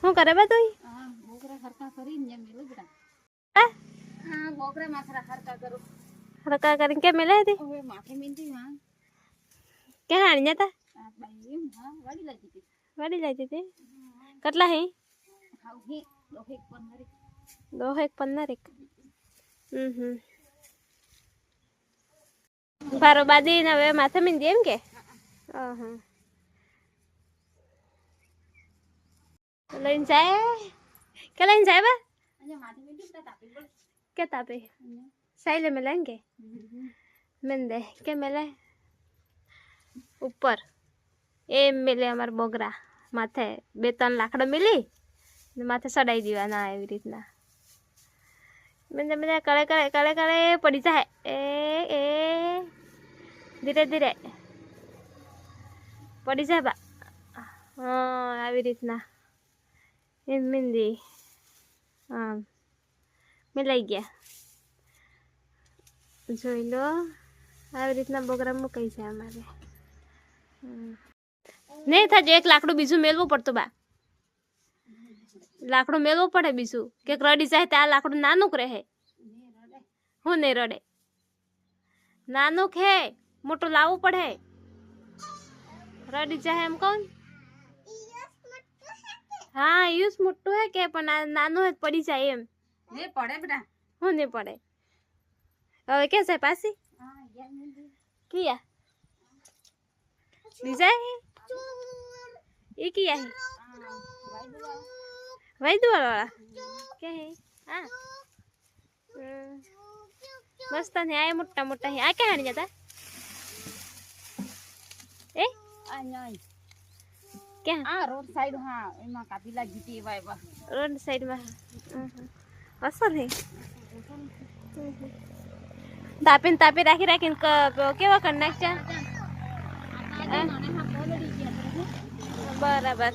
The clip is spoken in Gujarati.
શું કરે બા તું? હા બોકરા હરકા કરીને જેમ મેલું બેટા. હા હા બોકરા માથરા હરકા કરું. હરકા કરીને કે મેલે હતી હવે માથે મીંધી હા. કે હાણી જતા આ બાઈ હા વાડી લાગી હતી. વાડી જતી હતી કેટલા હે? હાવ હે દોહેક 15. 15 બારો બાદી ને હવે માથે મીંધી એમ કે લઈને જાય કે લઈને જાય બા અહીંયા માથે મીંધી બેટા તાપી પડ. કે તાપે સાઈલે મેલે કે મેંદે કે મેલે ઉપર એમ મેલે અમાર બોગરા માથે 2-3 લાકડા મેલી ને માથે સડાઈ દેવાના એવી રીતના મેંદે મેંદે કરે કરે કરે કરે પડી જાય એ ધીરે ધીરે પડી જાય બા હા આવી રીતના એમ મેંદી હા મેલાઈ ગયા જોઈ લો આવી રીતના બોગરા મુકાઈ જાય અમારે નહીં થાય એક લાકડું બીજું મેળવું પડતું બા લાકડું મેળવું પડે બીજું કે રડી જાય તો આ લાકડું નાનું રહે હું નહીં રડે નાનું હે મોટું લાવવું પડે રડી જાય એમ કોણ હા યુસ મોટું હે કે પણ નાનું હે પડી જાય એમ ને પડે બેટા. હું નહીં પડે હવે કે છે પાછી હા યાર મીંધી. કિયા બીજા હે એ કિયા હે હા વાયદુઆ. વૈદુવાળ વાળા કે હે હા મસ્ત ને આ મોટા મોટા હે આ કે હાણી જતા એ આ નહીં કે આ રોડ સાઈડ હા એમાં કાપી લાગી હતી વાયવા. રોડ સાઈડ માં અસર હે તાપીને તાપી રાખી રાખીને કેવા કરી નાખ્યા બરાબર